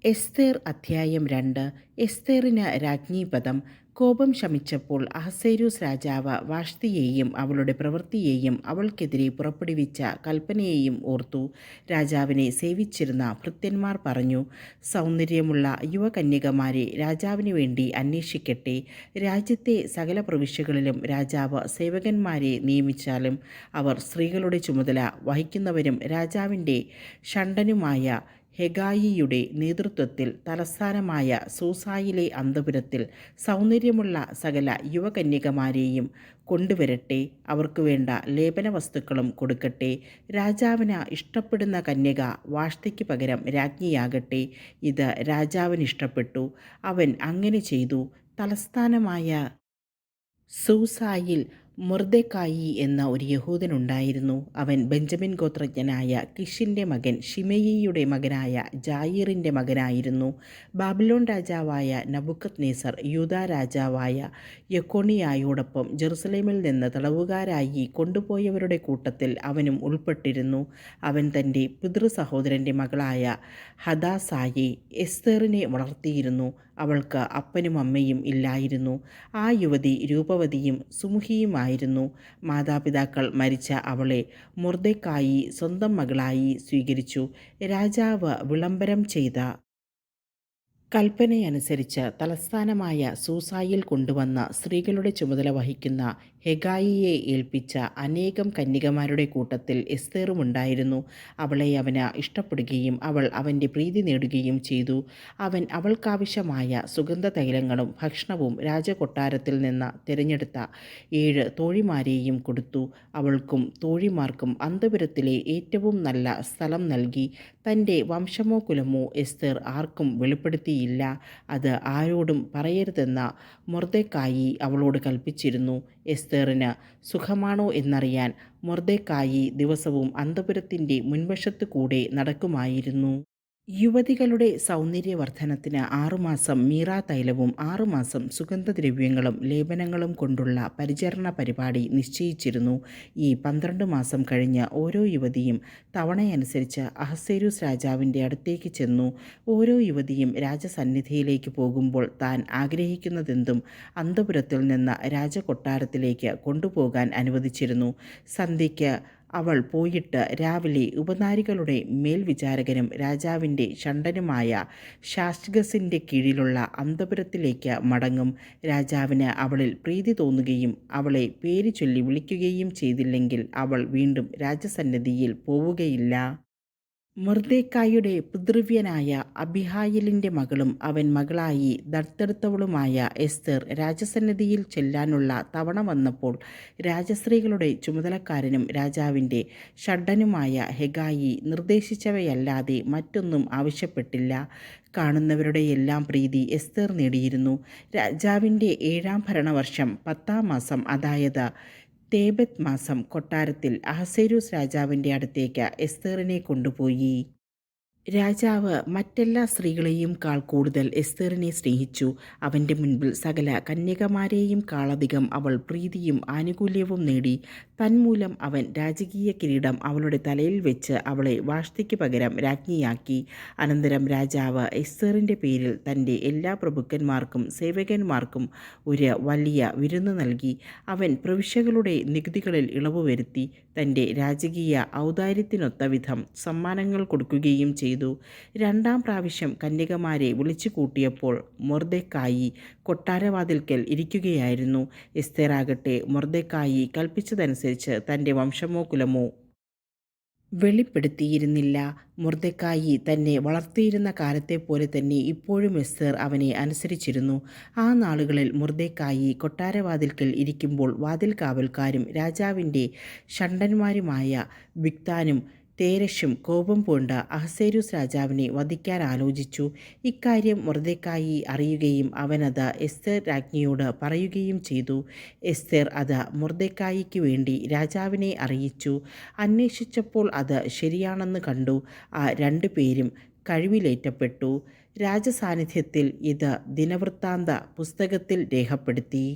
എസ്തേർ അധ്യായം 2. എസ്തേറിന് രാജ്ഞീപദം. കോപം ശമിച്ചപ്പോൾ അഹസ്വേരോസ് രാജാവ് വാഷ്തിയെയും അവളുടെ പ്രവൃത്തിയെയും അവൾക്കെതിരെ പുറപ്പെടുവിച്ച കൽപ്പനയെയും ഓർത്തു. രാജാവിനെ സേവിച്ചിരുന്ന ഭൃത്യന്മാർ പറഞ്ഞു, സൗന്ദര്യമുള്ള യുവകന്യകമാരെ രാജാവിന് വേണ്ടി അന്വേഷിക്കട്ടെ. രാജ്യത്തെ സകല പ്രവിശ്യകളിലും രാജാവ് സേവകന്മാരെ നിയമിച്ചാലും അവർ സ്ത്രീകളുടെ ചുമതല വഹിക്കുന്നവരും രാജാവിൻ്റെ ഷണ്ഡനുമായ ഹെഗായിയുടെ നേതൃത്വത്തിൽ തലസ്ഥാനമായ സൂസായിലെ അന്തഃപുരത്തിൽ സൗന്ദര്യമുള്ള സകല യുവകന്യകമാരെയും കൊണ്ടുവരട്ടെ. അവർക്ക് വേണ്ട ലേപന വസ്തുക്കളും കൊടുക്കട്ടെ. രാജാവിന് ഇഷ്ടപ്പെടുന്ന കന്യക വാഷ്തിക്ക് പകരം രാജ്ഞിയാകട്ടെ. ഇത് രാജാവിന് ഇഷ്ടപ്പെട്ടു. അവൻ അങ്ങനെ ചെയ്തു. തലസ്ഥാനമായ സൂസായിൽ മൊർദെഖായി എന്ന ഒരു യഹൂദനുണ്ടായിരുന്നു. അവൻ ബെഞ്ചമിൻ ഗോത്രജ്ഞനായ കിഷിൻ്റെ മകൻ ശിമെയിയുടെ മകനായ ജായീറിൻ്റെ മകനായിരുന്നു. ബാബിലോൺ രാജാവായ നബൂഖദ്നേസർ യൂദാ രാജാവായ യെക്കൊനിയായോടൊപ്പം ജെറുസലേമിൽ നിന്ന് തടവുകാരായി കൊണ്ടുപോയവരുടെ കൂട്ടത്തിൽ അവനും ഉൾപ്പെട്ടിരുന്നു. അവൻ തൻ്റെ പിതൃസഹോദരൻ്റെ മകളായ ഹദാസായെ എസ്തേറിനെ വളർത്തിയിരുന്നു. അവൾക്ക് അപ്പനും അമ്മയും ഇല്ലായിരുന്നു. ആ യുവതി രൂപവതിയും സുമുഖിയുമായിരുന്നു. മാതാപിതാക്കൾ മരിച്ച അവളെ മൊർദെഖായി സ്വന്തം മകളായി സ്വീകരിച്ചു. രാജാവ് വിളംബരം ചെയ്ത കൽപ്പനയനുസരിച്ച് തലസ്ഥാനമായ സൂസായിൽ കൊണ്ടുവന്ന സ്ത്രീകളുടെ ചുമതല വഹിക്കുന്ന ഹെഗായിയെ ഏൽപ്പിച്ച അനേകം കന്യകമാരുടെ കൂട്ടത്തിൽ എസ്തേറുമുണ്ടായിരുന്നു. അവളെ അവന് ഇഷ്ടപ്പെടുകയും അവൾ അവൻ്റെ പ്രീതി നേടുകയും ചെയ്തു. അവൻ അവൾക്കാവശ്യമായ സുഗന്ധതൈലങ്ങളും ഭക്ഷണവും രാജകൊട്ടാരത്തിൽ നിന്ന് തിരഞ്ഞെടുത്ത 7 തോഴിമാരെയും കൊടുത്തു. അവൾക്കും തോഴിമാർക്കും അന്തഃപുരത്തിലെ ഏറ്റവും നല്ല സ്ഥലം നൽകി. തൻ്റെ വംശമോ കുലമോ എസ്തേർ ആർക്കും വെളിപ്പെടുത്തിയില്ല. അത് ആരോടും പറയരുതെന്ന് മൊർദെഖായി അവളോട് കൽപ്പിച്ചിരുന്നു. എസ്തേറിന് സുഖമാണോ എന്നറിയാൻ മൊർദെഖായി ദിവസവും അന്തഃപുരത്തിൻ്റെ മുൻവശത്തു കൂടെ നടക്കുമായിരുന്നു. യുവതികളുടെ സൗന്ദര്യവർദ്ധനത്തിന് 6 മാസം മീറാ തൈലവും 6 മാസം സുഗന്ധദ്രവ്യങ്ങളും ലേപനങ്ങളും കൊണ്ടുള്ള പരിചരണ പരിപാടി നിശ്ചയിച്ചിരുന്നു. ഈ 12 മാസം കഴിഞ്ഞ് ഓരോ യുവതിയും തവണയനുസരിച്ച് അഹസ്വേരോസ് രാജാവിൻ്റെ അടുത്തേക്ക് ചെന്നു. ഓരോ യുവതിയും രാജസന്നിധിയിലേക്ക് പോകുമ്പോൾ താൻ ആഗ്രഹിക്കുന്നതെന്തും അന്തഃപുരത്തിൽ നിന്ന് രാജകൊട്ടാരത്തിലേക്ക് കൊണ്ടുപോകാൻ അനുവദിച്ചിരുന്നു. സന്ധ്യയ്ക്ക് അവൾ പോയിട്ട് രാവിലെ ഉപനാരികളുടെ മേൽവിചാരകനും രാജാവിൻ്റെ ഷണ്ഡനുമായ ശാശ്ഗസിൻ്റെ കീഴിലുള്ള അന്തഃപുരത്തിലേക്ക് മടങ്ങും. രാജാവിന് അവളിൽ പ്രീതി തോന്നുകയും അവളെ പേര് ചൊല്ലി വിളിക്കുകയും ചെയ്തില്ലെങ്കിൽ അവൾ വീണ്ടും രാജസന്നിധിയിൽ പോവുകയില്ല. മൊർദെഖായിയുടെ പിതൃവ്യനായ അബിഹായിലിൻ്റെ മകളും അവൻ മകളായി ദത്തെടുത്തവളുമായ എസ്തേർ രാജസന്നിധിയിൽ ചെല്ലാനുള്ള തവണ വന്നപ്പോൾ രാജസ്ത്രീകളുടെ ചുമതലക്കാരനും രാജാവിൻ്റെ ഷണ്ഡനുമായ ഹെഗായി നിർദ്ദേശിച്ചവയല്ലാതെ മറ്റൊന്നും ആവശ്യപ്പെട്ടില്ല. കാണുന്നവരുടെ എല്ലാം പ്രീതി എസ്തേർ നേടിയിരുന്നു. രാജാവിൻ്റെ 7-ാം ഭരണവർഷം 10-ാം മാസം, അതായത് തേബത്ത് മാസം, കൊട്ടാരത്തിൽ അഹസ്വേരോസ് രാജാവിൻ്റെ അടുത്തേക്ക് എസ്തേറിനെ കൊണ്ടുപോയി. രാജാവ് മറ്റെല്ലാ സ്ത്രീകളെയും കാൾ കൂടുതൽ എസ്തേറിനെ സ്നേഹിച്ചു. അവൻ്റെ മുൻപിൽ സകല കന്യകമാരെയും കാളധികം അവൾ പ്രീതിയും ആനുകൂല്യവും നേടി. തന്മൂലം അവൻ രാജകീയ കിരീടം അവളുടെ തലയിൽ വെച്ച് അവളെ വാഷ്തിക്ക് പകരം രാജ്ഞിയാക്കി. അനന്തരം രാജാവ് എസ്തേറിൻ്റെ പേരിൽ തൻ്റെ എല്ലാ പ്രഭുക്കന്മാർക്കും സേവകന്മാർക്കും ഒരു വലിയ വിരുന്ന് നൽകി. അവൻ പ്രവിശ്യകളുടെ നികുതികളിൽ ഇളവ് വരുത്തി തൻ്റെ രാജകീയ ഔദാര്യത്തിനൊത്ത വിധം സമ്മാനങ്ങൾ കൊടുക്കുകയും ചെയ്തു. 2-ാം പ്രാവശ്യം കന്യകമാരെ വിളിച്ചു കൂട്ടിയപ്പോൾ മൊർദെഖായി കൊട്ടാരവാതിൽക്കൽ ഇരിക്കുകയായിരുന്നു. എസ്തേറാകട്ടെ മൊർദെഖായി കൽപ്പിച്ചതനുസരിച്ച് തൻ്റെ വംശമോ കുലമോ വെളിപ്പെടുത്തിയിരുന്നില്ല. മൊർദെഖായി തന്നെ വളർത്തിയിരുന്ന കാലത്തെപ്പോലെ തന്നെ ഇപ്പോഴും എസ്തേർ അവനെ അനുസരിച്ചിരുന്നു. ആ നാളുകളിൽ മൊർദെഖായി കൊട്ടാരവാതിൽക്കൽ ഇരിക്കുമ്പോൾ വാതിൽ കാവൽക്കാരും രാജാവിൻ്റെ ഷണ്ഡന്മാരുമായ ബിഗ്താനും തേരെഷും കോപം പൂണ്ട് അഹസ്വേരോസ് രാജാവിനെ വധിക്കാൻ ആലോചിച്ചു. ഇക്കാര്യം മൊർദെഖായി അറിയുകയും അവനത് എസ്തേർ രാജ്ഞിയോട് പറയുകയും ചെയ്തു. എസ്തേർ അത് മൊർദെഖായിക്ക് വേണ്ടി രാജാവിനെ അറിയിച്ചു. അന്വേഷിച്ചപ്പോൾ അത് ശരിയാണെന്ന് കണ്ടു. ആ 2 പേരും കഴിവിലേറ്റപ്പെട്ടു. രാജസാന്നിധ്യത്തിൽ ഇത് ദിനവൃത്താന്ത പുസ്തകത്തിൽ രേഖപ്പെടുത്തി.